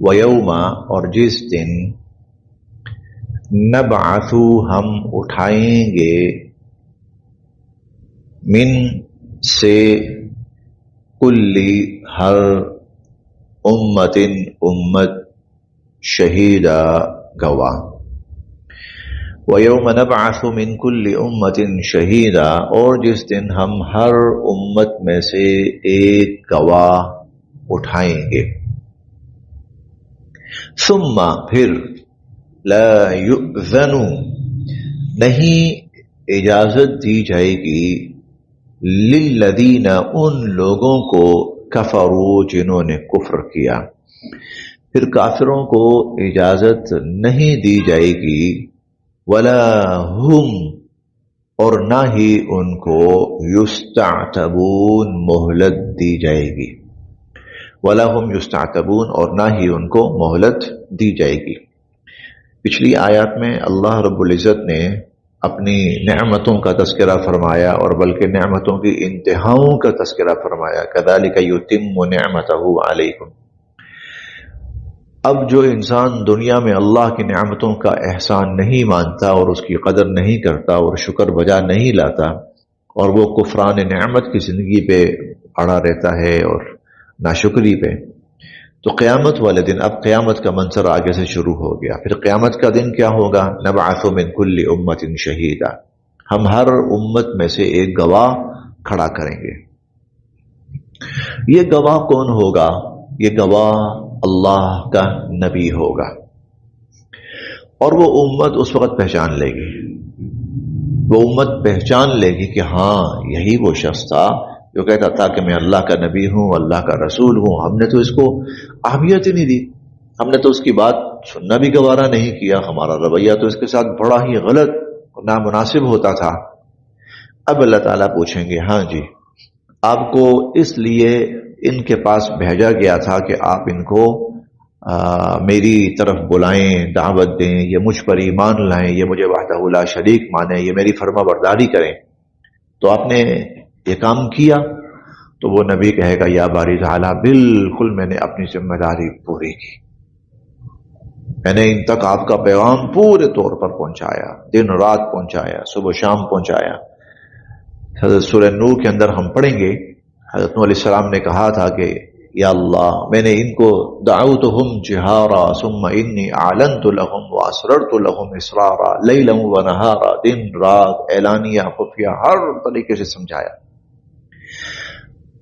وَيَوْمَ اور جس دن نبعث ہم اٹھائیں گے من سے کلی ہر امت شہیدا گواہ وَيَوْمَ نَبْعَثُ مِنْ كُلِّ أُمَّةٍ شَهِيدًا اور جس دن ہم ہر امت میں سے ایک گواہ اٹھائیں گے ثم پھر لا يؤذن نہیں اجازت دی جائے گی للذین ان لوگوں کو کفروا جنہوں نے کفر کیا پھر کافروں کو اجازت نہیں دی جائے گی ولا ہم اور نہ ہی ان کو یستعتبون مہلت دی جائے گی ولا ہم یستعتبون اور نہ ہی ان کو مہلت دی جائے گی۔ پچھلی آیات میں اللہ رب العزت نے اپنی نعمتوں کا تذکرہ فرمایا اور بلکہ نعمتوں کی انتہاؤں کا تذکرہ فرمایا کذالک یتم نعمتہ علیکم۔ اب جو انسان دنیا میں اللہ کی نعمتوں کا احسان نہیں مانتا اور اس کی قدر نہیں کرتا اور شکر بجا نہیں لاتا اور وہ کفران نعمت کی زندگی پہ اڑا رہتا ہے اور ناشکری پہ، تو قیامت والے دن اب قیامت کا منظر آگے سے شروع ہو گیا۔ پھر قیامت کا دن کیا ہوگا؟ نبعث من کل امت شہیدا، ہم ہر امت میں سے ایک گواہ کھڑا کریں گے۔ یہ گواہ کون ہوگا؟ یہ گواہ اللہ کا نبی ہوگا، اور وہ امت اس وقت پہچان لے گی، وہ امت پہچان لے گی کہ ہاں یہی وہ شخص تھا جو کہتا تھا کہ میں اللہ کا نبی ہوں، اللہ کا رسول ہوں، ہم نے تو اس کو اہمیت ہی نہیں دی، ہم نے تو اس کی بات سننا بھی گوارا نہیں کیا، ہمارا رویہ تو اس کے ساتھ بڑا ہی غلط نامناسب ہوتا تھا۔ اب اللہ تعالیٰ پوچھیں گے ہاں جی آپ کو اس لیے ان کے پاس بھیجا گیا تھا کہ آپ ان کو میری طرف بلائیں، دعوت دیں، یہ مجھ پر ایمان لائیں، یہ مجھے وحدہ لا شریک مانیں، یہ میری فرما برداری کریں، تو آپ نے یہ کام کیا؟ تو وہ نبی کہے گا یا باری تعالیٰ بالکل میں نے اپنی ذمہ داری پوری کی، میں نے ان تک آپ کا پیغام پورے طور پر پہنچایا، دن رات پہنچایا، صبح شام پہنچایا۔ حضرت سورہ نور کے اندر ہم پڑھیں گے حضرت نوح علیہ السلام نے کہا تھا کہ یا اللہ میں نے ان کو دعوتہم جہارا ثم انی اعلنت لہم واسررت لہم اسرارا لیلا ونہارا، دن رات اعلانیہ خفیہ ہر طریقے سے سمجھایا۔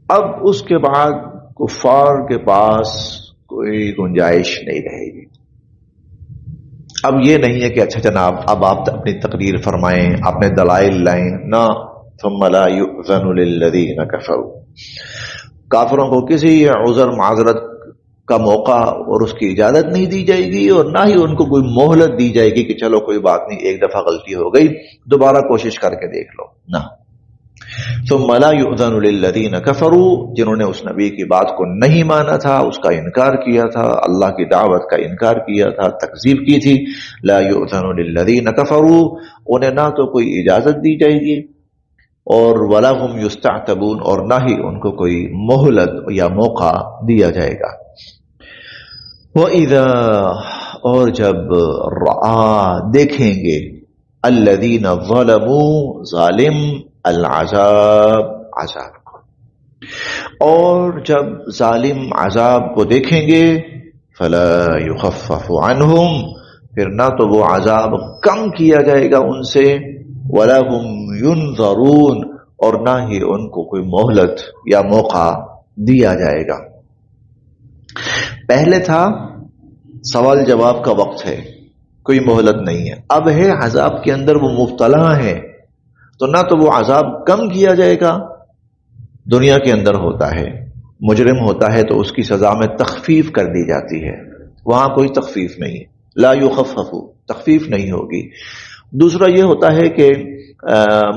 اب اس کے بعد کفار کے پاس کوئی گنجائش نہیں رہے گی۔ اب یہ نہیں ہے کہ اچھا جناب اب آپ اپنی تقریر فرمائیں، اپنے دلائل لائیں، نہ ثم لا یؤذن للذین کفروا، کافروں کو کسی عذر معذرت کا موقع اور اس کی اجازت نہیں دی جائے گی، اور نہ ہی ان کو کوئی مہلت دی جائے گی کہ چلو کوئی بات نہیں ایک دفعہ غلطی ہو گئی دوبارہ کوشش کر کے دیکھ لو، نہ۔ ثم لا یؤذن للذین کفروا، جنہوں نے اس نبی کی بات کو نہیں مانا تھا، اس کا انکار کیا تھا، اللہ کی دعوت کا انکار کیا تھا، تکذیب کی تھی، لا یؤذن للذین کفروا، انہیں نہ تو کوئی اجازت دی جائے گی اور ولا هم یستعتبون، اور نہ ہی ان کو کوئی مہلت یا موقع دیا جائے گا۔ وَإِذَا اور جب رَآ دیکھیں گے الذین ظلموا ظالم العذاب عذاب کو، اور جب ظالم عذاب کو دیکھیں گے فلا یخفف عنہم، پھر نہ تو وہ عذاب کم کیا جائے گا ان سے، ولا هم ينظرون، اور نہ ہی ان کو کوئی مہلت یا موقع دیا جائے گا۔ پہلے تھا سوال جواب کا وقت ہے، کوئی مہلت نہیں ہے، اب ہے عذاب کے اندر وہ مبتلا ہے، تو نہ تو وہ عذاب کم کیا جائے گا، دنیا کے اندر ہوتا ہے مجرم ہوتا ہے تو اس کی سزا میں تخفیف کر دی جاتی ہے، وہاں کوئی تخفیف نہیں ہے، لا یخفف، تخفیف نہیں ہوگی۔ دوسرا یہ ہوتا ہے کہ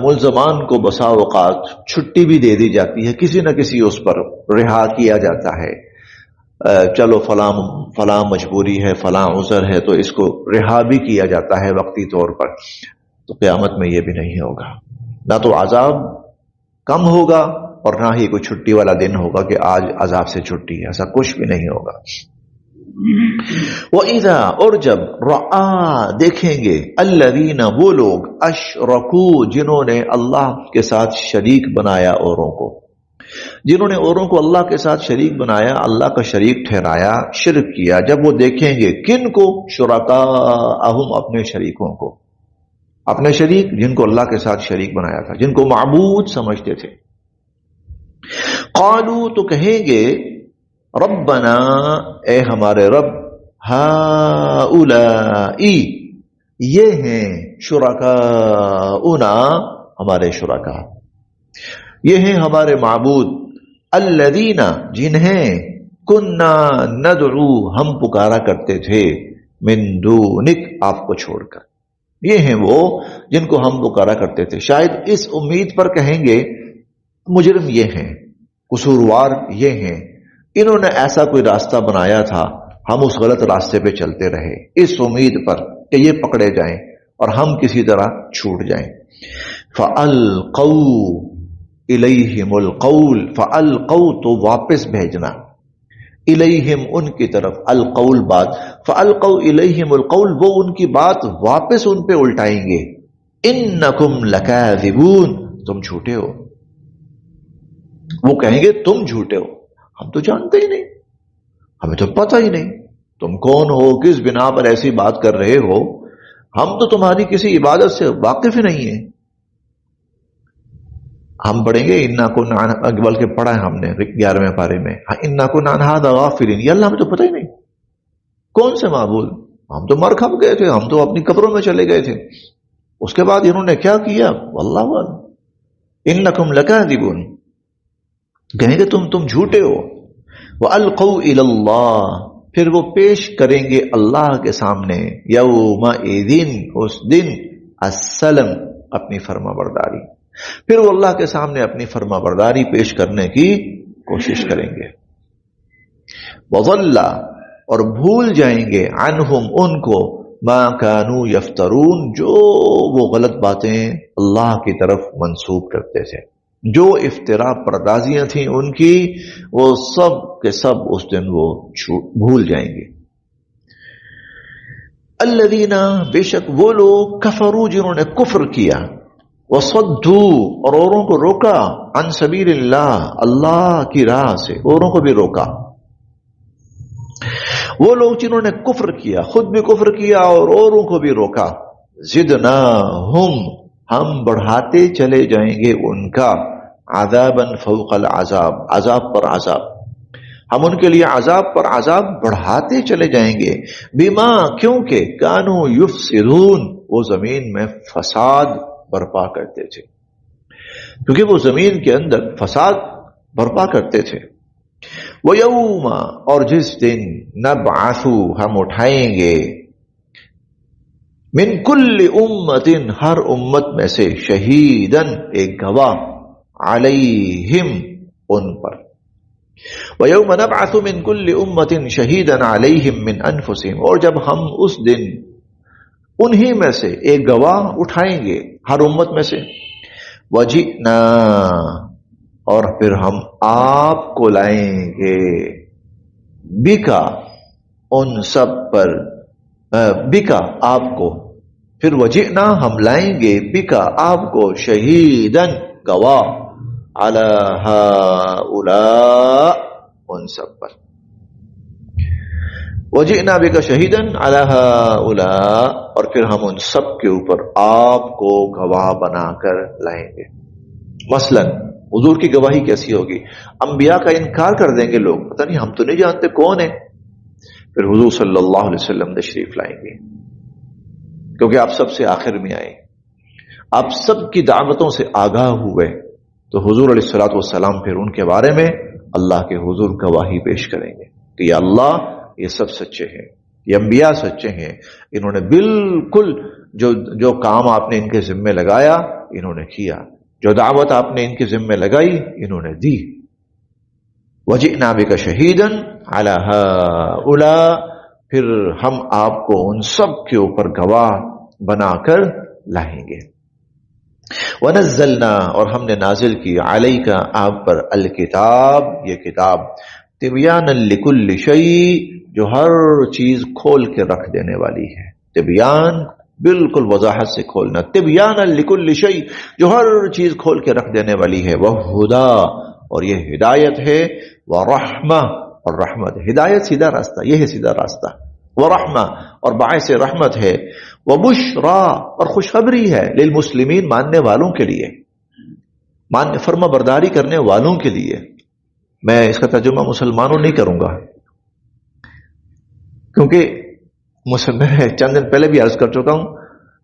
ملزمان کو بسا اوقات چھٹی بھی دے دی جاتی ہے، کسی نہ کسی اس پر رہا کیا جاتا ہے، چلو فلاں مجبوری ہے، فلاں عذر ہے، تو اس کو رہا بھی کیا جاتا ہے وقتی طور پر۔ تو قیامت میں یہ بھی نہیں ہوگا، نہ تو عذاب کم ہوگا اور نہ ہی کوئی چھٹی والا دن ہوگا کہ آج عذاب سے چھٹی ہے، ایسا کچھ بھی نہیں ہوگا۔ وَإِذَا اور جب رَآ دیکھیں گے الَّذِينَ وہ لوگ أَشْرَكُوا جنہوں نے اللہ کے ساتھ شریک بنایا اوروں کو، جنہوں نے اوروں کو اللہ کے ساتھ شریک بنایا، اللہ کا شریک ٹھہرایا، شرک کیا، جب وہ دیکھیں گے کن کو؟ شرکاءہم اپنے شریکوں کو، اپنے شریک جن کو اللہ کے ساتھ شریک بنایا تھا، جن کو معبود سمجھتے تھے، قالوا تو کہیں گے ربنا اے ہمارے رب، ہؤلاء یہ ہیں، شرکاؤنا ہمارے شرکا، یہ ہیں ہمارے معبود، الذین جنہیں کنا ندعو ہم پکارا کرتے تھے، من دونک آپ کو چھوڑ کر، یہ ہیں وہ جن کو ہم پکارا کرتے تھے، شاید اس امید پر کہیں گے مجرم یہ ہیں، قصوروار یہ ہیں، انہوں نے ایسا کوئی راستہ بنایا تھا، ہم اس غلط راستے پہ چلتے رہے اس امید پر کہ یہ پکڑے جائیں اور ہم کسی طرح چھوٹ جائیں۔ فَأَلْقَوْا إِلَيْهِمُ الْقَوْلَ فَأَلْقَوْا تو واپس بھیجنا، الیہم ان کی طرف، القول بات، فَأَلْقَوْا إِلَيْهِمُ الْقَوْلَ وہ ان کی بات واپس ان پہ الٹائیں گے، إِنَّكُمْ لَكَاذِبُونَ تم جھوٹے ہو، وہ کہیں گے تم جھوٹے ہو، ہم تو جانتے ہی نہیں، ہمیں تو پتہ ہی نہیں تم کون ہو، کس بنا پر ایسی بات کر رہے ہو، ہم تو تمہاری کسی عبادت سے واقف ہی نہیں ہیں۔ ہم پڑھیں گے انا کو بلکہ پڑھا ہے ہم نے 11ویں پارے میں، انا کو نانہا غافلین، یہ اللہ ہمیں تو پتہ ہی نہیں کون سے معبود، ہم تو مر کھپ گئے تھے، ہم تو اپنی قبروں میں چلے گئے تھے، اس کے بعد انہوں نے کیا کیا، واللہ اعلم، انکم لکاذبون کہیں گے تم جھوٹے ہو۔ وَأَلْقَوْا إِلَى اللَّهِ پھر وہ پیش کریں گے اللہ کے سامنے، یومئذ اس دن، السلم اپنی فرما برداری، پھر وہ اللہ کے سامنے اپنی فرما برداری پیش کرنے کی کوشش کریں گے۔ وَضَلَّ اور بھول جائیں گے عنہم ان کو، ما كانوا یفترون جو وہ غلط باتیں اللہ کی طرف منسوب کرتے تھے، جو افتراء پردازیاں تھیں ان کی، وہ سب کے سب اس دن وہ بھول جائیں گے۔ الذین بے شک وہ لوگ، کفروا جنہوں نے کفر کیا، وصدوا اور اوروں کو روکا، عن سبیل اللہ اللہ کی راہ سے اوروں کو بھی روکا، وہ لوگ جنہوں نے کفر کیا، خود بھی کفر کیا اور اوروں کو بھی روکا، زدناہم ہم بڑھاتے چلے جائیں گے ان کا، عذابا فوق العذاب عذاب پر عذاب، ہم ان کے لیے عذاب پر عذاب بڑھاتے چلے جائیں گے، بما کیونکہ کانوا یفسدون وہ زمین میں فساد برپا کرتے تھے، کیونکہ وہ زمین کے اندر فساد برپا کرتے تھے۔ وَيَوْمَ اور جس دن، نبعث ہم اٹھائیں گے، من کل امت ہر امت میں سے، شہیدن ایک گواہ، علیہم ان پر، وَيَوْمَ نَبْعَثُ مِنْ كُلِّ أُمَّةٍ شَهِيدًا عَلَيْهِمْ مِنْ أَنفُسِهِمْ اور جب ہم اس دن انہی میں سے ایک گواہ اٹھائیں گے ہر امت میں سے، وَجِئْنَا اور پھر ہم آپ کو لائیں گے، بکا ان سب پر، بکا آپ کو، پھر وجئنا ہم لائیں گے، بکا آپ کو، شہیدن گواہ، علی ہؤلاء ان سب پر، وجئنا بک شہیدن علی ہؤلاء اور پھر ہم ان سب کے اوپر آپ کو گواہ بنا کر لائیں گے۔ مثلا حضور کی گواہی کیسی ہوگی؟ انبیاء کا انکار کر دیں گے لوگ، پتہ نہیں ہم تو نہیں جانتے کون ہے، پھر حضور صلی اللہ علیہ وسلم تشریف لائیں گے، کیونکہ آپ سب سے آخر میں آئے، آپ سب کی دعوتوں سے آگاہ ہوئے، تو حضور علیہ الصلوۃ والسلام پھر ان کے بارے میں اللہ کے حضور گواہی پیش کریں گے کہ یا اللہ یہ سب سچے ہیں، یہ انبیاء سچے ہیں، انہوں نے بالکل جو کام آپ نے ان کے ذمے لگایا انہوں نے کیا، جو دعوت آپ نے ان کے ذمے لگائی انہوں نے دی۔ وجئنا بک شہیدا علی ہؤلاء پھر ہم آپ کو ان سب کے اوپر گواہ بنا کر لائیں گے۔ وَنَزَّلْنَا اور ہم نے نازل کی، علیکا آپ پر، الکتاب یہ کتاب، تبیانا لکل شیء، جو ہر چیز کھول کے رکھ دینے والی ہے. تبیان بالکل وضاحت سے کھولنا. تبیانا لکل شیء، جو ہر چیز کھول کے رکھ دینے والی ہے. وہدا، اور یہ ہدایت ہے. ورحمہ، اور رحمت. ہدایت سیدھا راستہ، یہ ہے سیدھا راستہ. ورحمہ، اور باعث رحمت ہے. وبشرا، اور خوشخبری ہے. للمسلمین، ماننے والوں کے لیے، فرما برداری کرنے والوں کے لیے. میں اس کا ترجمہ مسلمانوں نہیں کروں گا، کیونکہ میں چند دن پہلے بھی عرض کر چکا ہوں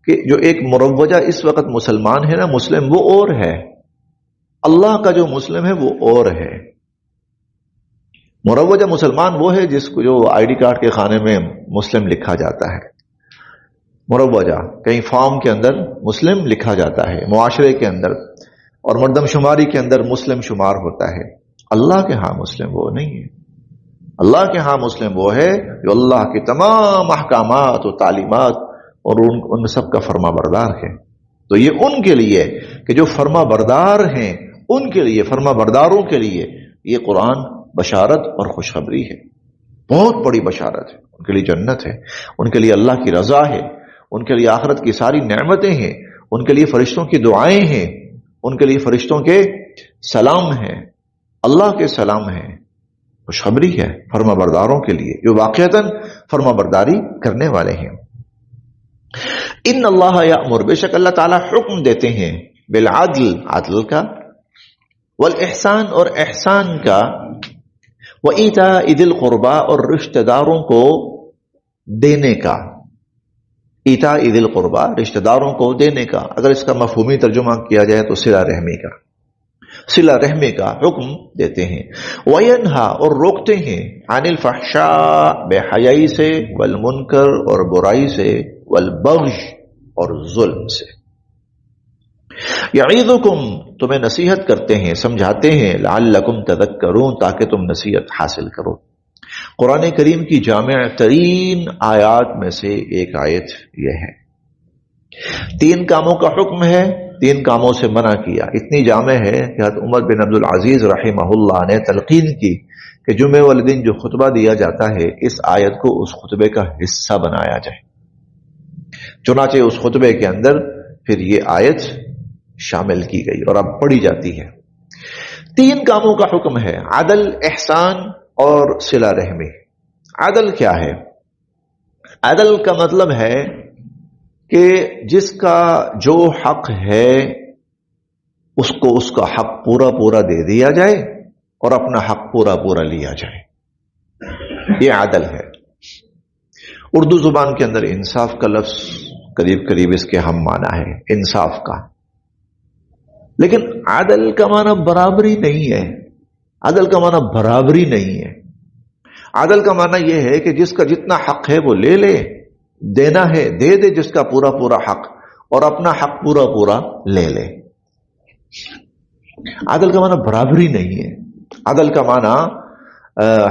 کہ جو ایک مروجہ اس وقت مسلمان ہے نا، مسلم، وہ اور ہے. اللہ کا جو مسلم ہے وہ اور ہے. مروجہ مسلمان وہ ہے جس کو جو آئی ڈی کارڈ کے خانے میں مسلم لکھا جاتا ہے. مروجہ کہیں فارم کے اندر مسلم لکھا جاتا ہے، معاشرے کے اندر اور مردم شماری کے اندر مسلم شمار ہوتا ہے. اللہ کے ہاں مسلم وہ نہیں ہے. اللہ کے ہاں مسلم وہ ہے جو اللہ کے تمام احکامات و تعلیمات اور ان سب کا فرما بردار ہے. تو یہ ان کے لیے کہ جو فرما بردار ہیں، ان کے لیے، فرما برداروں کے لیے یہ قرآن بشارت اور خوشخبری ہے. بہت بڑی بشارت ہے. ان کے لیے جنت ہے، ان کے لیے اللہ کی رضا ہے، ان کے لیے آخرت کی ساری نعمتیں ہیں، ان کے لیے فرشتوں کی دعائیں ہیں، ان کے لیے فرشتوں کے سلام ہیں، اللہ کے سلام ہیں. خوشخبری ہے فرما برداروں کے لیے جو واقعتاً فرما برداری کرنے والے ہیں. ان اللہ یأمر، بے شک اللہ تعالیٰ حکم دیتے ہیں، بالعدل، عدل کا، والاحسان، اور احسان کا، وایتاء ذی القربى، اور رشتہ داروں کو دینے کا. ایتاء ذی القربى، رشتہ داروں کو دینے کا. اگر اس کا مفہومی ترجمہ کیا جائے تو صلہ رحمی کا، صلہ رحمی کا حکم دیتے ہیں. وینہا، اور روکتے ہیں، عن الفحشاء، بے حیائی سے، والمنکر، اور برائی سے، والبغی، اور ظلم سے. یعظکم، تمہیں نصیحت کرتے ہیں، سمجھاتے ہیں، لعلکم تذکرون، تاکہ تم نصیحت حاصل کرو. قرآن کریم کی جامع ترین آیات میں سے ایک آیت یہ ہے. 3 کاموں کا حکم ہے، 3 کاموں سے منع کیا. اتنی جامع ہے کہ حضرت عمر بن عبد العزیز رحمہ اللہ نے تلقین کی کہ جمعہ والے دن جو خطبہ دیا جاتا ہے، اس آیت کو اس خطبے کا حصہ بنایا جائے. چنانچہ اس خطبے کے اندر پھر یہ آیت شامل کی گئی اور اب پڑھی جاتی ہے. 3 کاموں کا حکم ہے، عدل، احسان اور صلہ رحمی. عدل کیا ہے؟ عدل کا مطلب ہے کہ جس کا جو حق ہے اس کو اس کا حق پورا پورا دے دیا جائے اور اپنا حق پورا پورا لیا جائے. یہ عدل ہے. اردو زبان کے اندر انصاف کا لفظ قریب قریب اس کے ہم معنی ہے، انصاف کا. لیکن عدل کا معنی برابری نہیں ہے. عدل کا معنی برابری نہیں ہے. عدل کا معنی یہ ہے کہ جس کا جتنا حق ہے وہ لے لے، دینا ہے دے دے جس کا پورا پورا حق، اور اپنا حق پورا پورا لے لے. عدل کا معنی برابری نہیں ہے. عدل کا معنی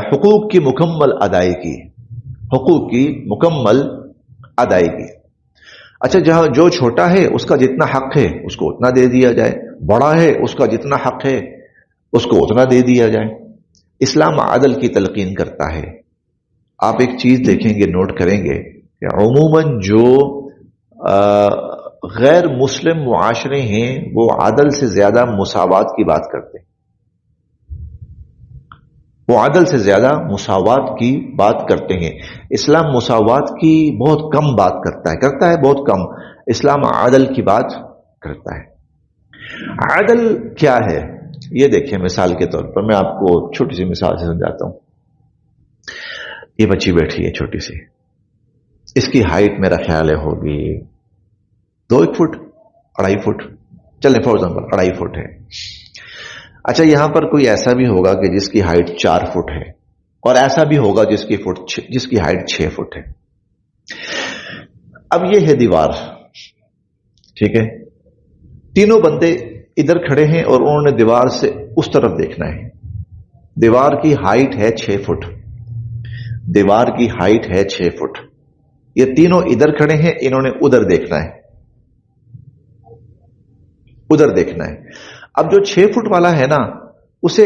حقوق کی مکمل ادائیگی، حقوق کی مکمل ادائیگی. اچھا، جہاں جو چھوٹا ہے اس کا جتنا حق ہے اس کو اتنا دے دیا جائے، بڑا ہے اس کا جتنا حق ہے اس کو اتنا دے دیا جائے. اسلام عدل کی تلقین کرتا ہے. آپ ایک چیز دیکھیں گے، نوٹ کریں گے کہ عموماً جو غیر مسلم معاشرے ہیں وہ عدل سے زیادہ مساوات کی بات کرتے ہیں. وہ عدل سے زیادہ مساوات کی بات کرتے ہیں. اسلام مساوات کی بہت کم بات کرتا ہے بہت کم. اسلام عدل کی بات کرتا ہے. عدل کیا ہے یہ دیکھیں. مثال کے طور پر میں آپ کو چھوٹی سی مثال سے سمجھاتا ہوں. یہ بچی بیٹھی ہے چھوٹی سی، اس کی ہائٹ میرا خیال ہے ہوگی 2 فٹ 2.5 فٹ، چلیں فار ایگزامپل 2.5 فٹ ہے. اچھا، یہاں پر کوئی ایسا بھی ہوگا کہ جس کی ہائٹ 4 فٹ ہے، اور ایسا بھی ہوگا جس کی ہائٹ 6 فٹ ہے. اب یہ ہے دیوار، ٹھیک ہے. تینوں بندے ادھر کھڑے ہیں اور انہوں نے دیوار سے اس طرف دیکھنا ہے. دیوار کی ہائٹ ہے 6 فٹ، دیوار کی ہائٹ ہے 6 فٹ. یہ تینوں ادھر کھڑے ہیں، انہوں نے ادھر دیکھنا ہے، ادھر دیکھنا ہے. اب جو 6 فٹ والا ہے نا، اسے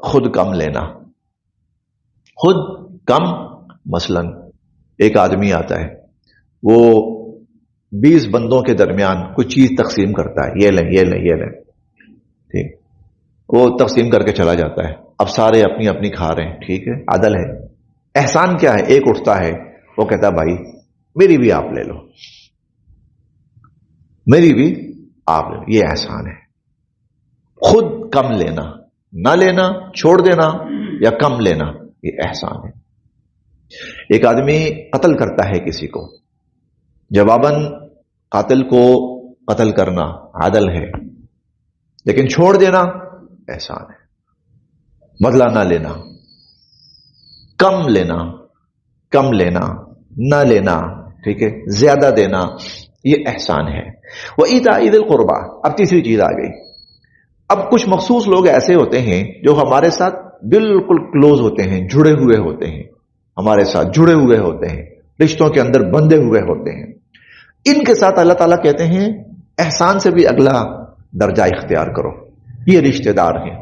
خود کم لینا، خود کم. مثلا ایک آدمی آتا ہے، وہ 20 بندوں کے درمیان کچھ چیز تقسیم کرتا ہے، یہ لیں یہ لیں یہ لیں، ٹھیک، وہ تقسیم کر کے چلا جاتا ہے. اب سارے اپنی اپنی کھا رہے ہیں، ٹھیک ہے، عدل ہے. احسان کیا ہے؟ ایک اٹھتا ہے، وہ کہتا ہے بھائی میری بھی آپ لے لو، میری بھی آپ لے لو. یہ احسان ہے. خود کم لینا، نہ لینا، چھوڑ دینا یا کم لینا، یہ احسان ہے. ایک آدمی قتل کرتا ہے کسی کو، جواباً قاتل کو قتل کرنا عدل ہے، لیکن چھوڑ دینا احسان ہے. بدلہ نہ لینا، کم لینا، کم لینا، نہ لینا، ٹھیک ہے، زیادہ دینا، یہ احسان ہے. وَإِيتَاءِ ذِي الْقُرْبَى. اب تیسری چیز آ گئی. اب کچھ مخصوص لوگ ایسے ہوتے ہیں جو ہمارے ساتھ بالکل کلوز ہوتے ہیں، جڑے ہوئے ہوتے ہیں، ہمارے ساتھ جڑے ہوئے ہوتے ہیں، رشتوں کے اندر بندھے ہوئے ہوتے ہیں. ان کے ساتھ اللہ تعالیٰ کہتے ہیں احسان سے بھی اگلا درجہ اختیار کرو. یہ رشتہ دار ہیں.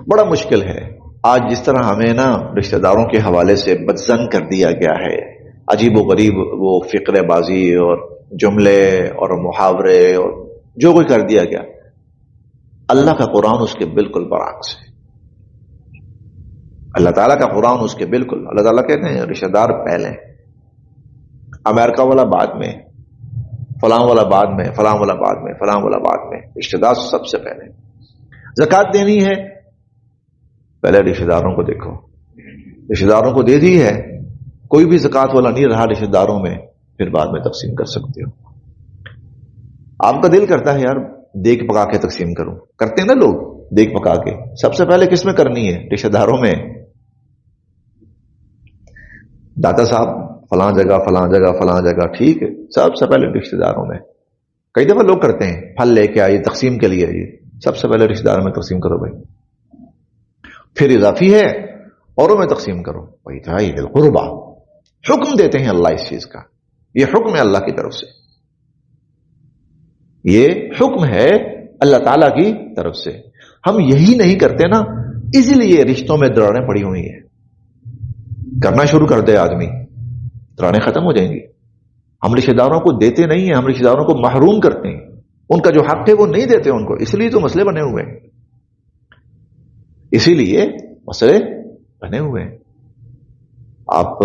بڑا مشکل ہے آج جس طرح ہمیں نا رشتہ داروں کے حوالے سے بدظن کر دیا گیا ہے، عجیب و غریب وہ فقرے بازی اور جملے اور محاورے اور جو کوئی کر دیا گیا. اللہ کا قرآن اس کے بالکل برعکس ہے. اللہ تعالیٰ کا قرآن اس کے بالکل، اللہ تعالیٰ کہتے ہیں رشتہ دار پہلے، امریکہ والا بعد میں، فلاں والا بعد میں، فلاں والا بعد میں، فلاں والا بعد میں، رشتہ دار سب سے پہلے. زکوٰۃ دینی ہے، پہلے رشتہ داروں کو دیکھو. رشتہ داروں کو دے دی ہے، کوئی بھی زکوٰۃ والا نہیں رہا رشتہ داروں میں، پھر بعد میں تقسیم کر سکتے ہو. آپ کا دل کرتا ہے یار دیکھ پکا کے تقسیم کروں، کرتے ہیں نا لوگ دیکھ پکا کے. سب سے پہلے کس میں کرنی ہے؟ رشتہ داروں میں. داتا صاحب فلاں جگہ فلاں جگہ فلاں جگہ، ٹھیک ہے، سب سے پہلے رشتہ داروں میں. کئی دفعہ لوگ کرتے ہیں پھل لے کے آئیے تقسیم کے لیے، سب سے پہلے رشتہ داروں میں تقسیم کرو بھائی، پھر اضافی ہے اوروں میں تقسیم کرو. وَإِيتَاءِ ذِي الْقُرْبَى. حکم دیتے ہیں اللہ اس چیز کا، یہ حکم ہے اللہ کی طرف سے، یہ حکم ہے اللہ تعالی کی طرف سے. ہم یہی نہیں کرتے نا، اسی لیے رشتوں میں دراڑیں پڑی ہوئی ہیں. کرنا شروع کر دے آدمی، دراڑیں ختم ہو جائیں گی. ہم رشتہ داروں کو دیتے نہیں ہیں، ہم رشتہ داروں کو محروم کرتے ہیں، ان کا جو حق ہے وہ نہیں دیتے ان کو. اس لیے تو مسئلے بنے ہوئے ہیں، اسی لیے مسئلے بنے ہوئے ہیں. آپ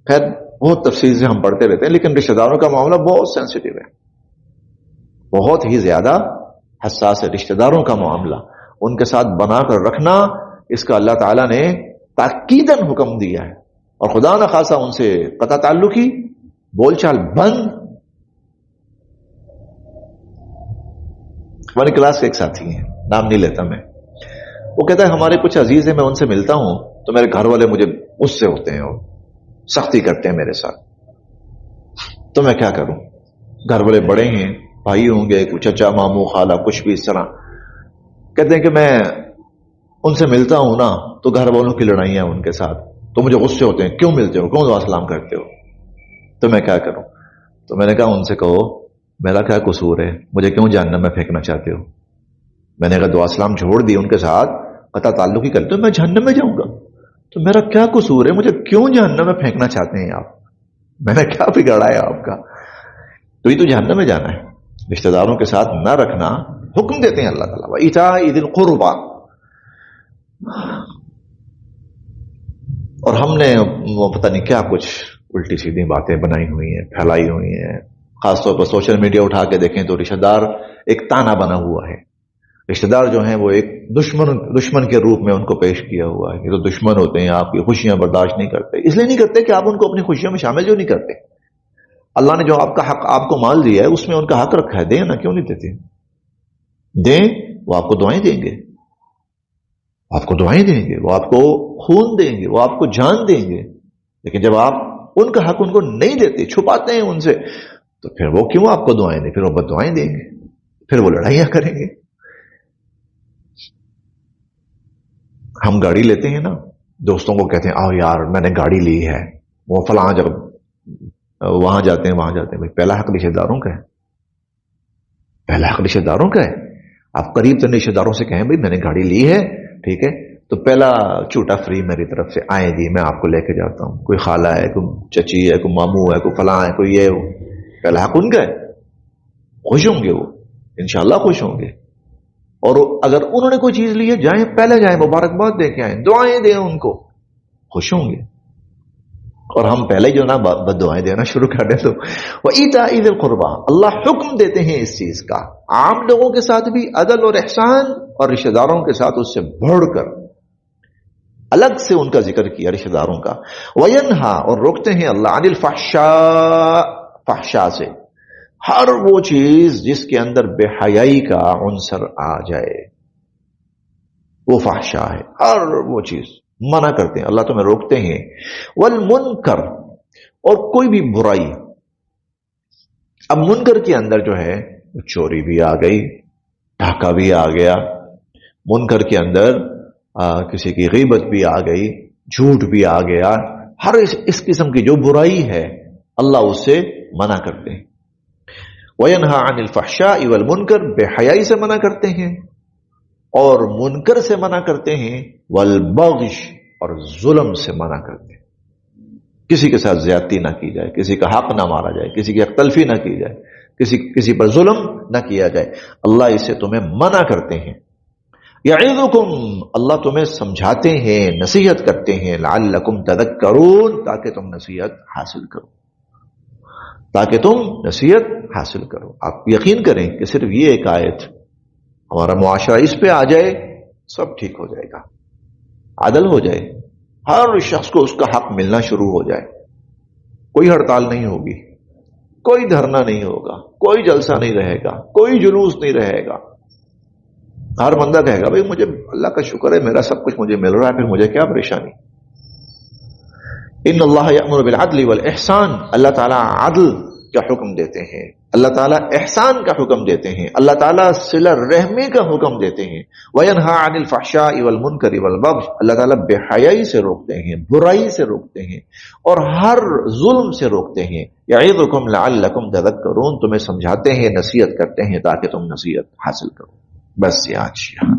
خیر بہت تفصیل سے ہم پڑھتے رہتے ہیں، لیکن رشتہ داروں کا معاملہ بہت سینسٹیو ہے، بہت ہی زیادہ حساس ہے. رشتہ داروں کا معاملہ ان کے ساتھ بنا کر رکھنا، اس کا اللہ تعالیٰ نے تاکیداً حکم دیا ہے. اور خدا نہ خاصا ان سے قطع تعلقی، بول چال بند. ہماری کلاس کے ایک ساتھی ہیں، نام نہیں لیتا میں، وہ کہتا ہے ہمارے کچھ عزیز ہیں، میں ان سے ملتا ہوں تو میرے گھر والے مجھے غصے ہوتے ہیں اور سختی کرتے ہیں میرے ساتھ، تو میں کیا کروں؟ گھر والے بڑے ہیں، بھائی ہوں گے، کچھ چچا ماموں خالہ کچھ بھی اس طرح. کہتے ہیں کہ میں ان سے ملتا ہوں نا تو گھر والوں کی لڑائیاں ان کے ساتھ، تو مجھے غصے ہوتے ہیں، کیوں ملتے ہو، کیوں دعا سلام کرتے ہو، تو میں کیا کروں؟ تو میں نے کہا ان سے کہو میرا کیا قصور ہے، مجھے کیوں جہنم میں پھینکنا چاہتے ہو؟ میں نے کہا دعا سلام چھوڑ دی ان کے ساتھ، قطع تعلق ہی کرتے ہو، میں جہنم میں جاؤں گا، تو میرا کیا قصور ہے، مجھے کیوں جہنم میں پھینکنا چاہتے ہیں آپ؟ میں نے کیا بگاڑا ہے آپ کا؟ تو یہ تو جہنم میں جانا ہے. رشتہ داروں کے ساتھ نہ رکھنا حکم دیتے ہیں اللہ تعالیٰ. وَإِيتَاءِ ذِي الْقُرْبَى. اور ہم نے وہ پتہ نہیں کیا کچھ الٹی سیدھی باتیں بنائی ہوئی ہیں، پھیلائی ہوئی ہیں. خاص طور پر سوشل میڈیا اٹھا کے دیکھیں تو رشتہ دار ایک تانا بنا ہوا ہے. رشتہ دار جو ہیں وہ ایک دشمن کے روپ میں ان کو پیش کیا ہوا ہے. یہ تو دشمن ہوتے ہیں، آپ کی خوشیاں برداشت نہیں کرتے. اس لیے نہیں کرتے کہ آپ ان کو اپنی خوشیوں میں شامل جو نہیں کرتے. اللہ نے جو آپ کا حق آپ کو مال دیا ہے اس میں ان کا حق رکھا ہے، دیں نا، کیوں نہیں دیتے؟ دیں، وہ آپ کو دعائیں دیں گے، آپ کو دعائیں دیں گے، وہ آپ کو خون دیں گے، وہ آپ کو جان دیں گے. لیکن جب آپ ان کا حق ان کو نہیں دیتے، چھپاتے ہیں ان سے، تو پھر وہ کیوں آپ کو دعائیں دیں؟ پھر وہ بد دعائیں دیں گے، پھر وہ لڑائیاں کریں گے. ہم گاڑی لیتے ہیں نا، دوستوں کو کہتے ہیں آؤ یار میں نے گاڑی لی ہے، وہ فلاں جب وہاں جاتے ہیں وہاں جاتے ہیں. بھائی پہلا حق رشتہ داروں کا ہے، پہلا حق رشتہ داروں کا ہے. آپ قریب ترین رشتے داروں سے کہیں بھائی میں نے گاڑی لی ہے، ٹھیک ہے، تو پہلا چوٹا فری میری طرف سے، آئیں جی میں آپ کو لے کے جاتا ہوں، کوئی خالہ ہے، کوئی چچی ہے، کوئی ماموں ہے، کوئی فلاں ہے، کوئی یہ، پہلا حق ان کا ہے، خوش ہوں گے وہ، انشاءاللہ خوش ہوں گے. اور اگر انہوں نے کوئی چیز لی ہے، جائیں پہلے جائیں، مبارکباد دے کے آئیں، دعائیں دیں ان کو، خوش ہوں گے. اور ہم پہلے جو نا بد دعائیں دینا شروع کر دیں تو وَإِيتَاءِ ذِي الْقُرْبَى، اللہ حکم دیتے ہیں اس چیز کا، عام لوگوں کے ساتھ بھی عدل اور احسان، اور رشتہ داروں کے ساتھ اس سے بڑھ کر الگ سے ان کا ذکر کیا رشتہ داروں کا. وَيَنْهَا، اور روکتے ہیں اللہ، عَنِ الْفَحْشَاءِ، فحشاء سے، ہر وہ چیز جس کے اندر بے حیائی کا عنصر آ جائے وہ فحشاء ہے، ہر وہ چیز منع کرتے ہیں اللہ، تمہیں روکتے ہیں. والمنکر، اور کوئی بھی برائی. اب منکر کے اندر جو ہے چوری بھی آ گئی، ڈھاکہ بھی آ گیا، منکر کے اندر کسی کی غیبت بھی آ گئی، جھوٹ بھی آ گیا، ہر اس قسم کی جو برائی ہے اللہ اس سے منع کرتے ہیں. وَيَنْهَا عَنِ الْفَحْشَاءِ وَالْمُنْكَرِ، بے حیائی سے منع کرتے ہیں اور منکر سے منع کرتے ہیں. والبغش، اور ظلم سے منع کرتے ہیں، کسی کے ساتھ زیادتی نہ کی جائے، کسی کا حق نہ مارا جائے، کسی کی حق تلفی نہ کی جائے، کسی پر ظلم نہ کیا جائے، اللہ اسے تمہیں منع کرتے ہیں. یعظکم، اللہ تمہیں سمجھاتے ہیں، نصیحت کرتے ہیں. لعلکم تذکرون، تاکہ تم نصیحت حاصل کرو، تاکہ تم نصیحت حاصل کرو. آپ یقین کریں کہ صرف یہ ایک آیت، ہمارا معاشرہ اس پہ آ جائے سب ٹھیک ہو جائے گا، عدل ہو جائے، ہر شخص کو اس کا حق ملنا شروع ہو جائے، کوئی ہڑتال نہیں ہوگی، کوئی دھرنا نہیں ہوگا، کوئی جلسہ نہیں رہے گا، کوئی جلوس نہیں رہے گا. ہر بندہ کہے گا بھائی مجھے اللہ کا شکر ہے، میرا سب کچھ مجھے مل رہا ہے، پھر مجھے کیا پریشانی. ان اللہ یأمر بالعدل والاحسان، اللہ تعالیٰ عدل کا حکم دیتے ہیں، اللہ تعالیٰ احسان کا حکم دیتے ہیں، اللہ تعالیٰ صلہ رحمی کا حکم دیتے ہیں. وَيَنْهَا عَنِ الْفَحْشَاءِ وَالْمُنْكَرِ وَالْبَغْيِ، اللہ تعالیٰ بے حیائی سے روکتے ہیں، برائی سے روکتے ہیں اور ہر ظلم سے روکتے ہیں. یعظکم لعلکم تذکرون، تمہیں سمجھاتے ہیں، نصیحت کرتے ہیں تاکہ تم نصیحت حاصل کرو. بس یہ آج یہاں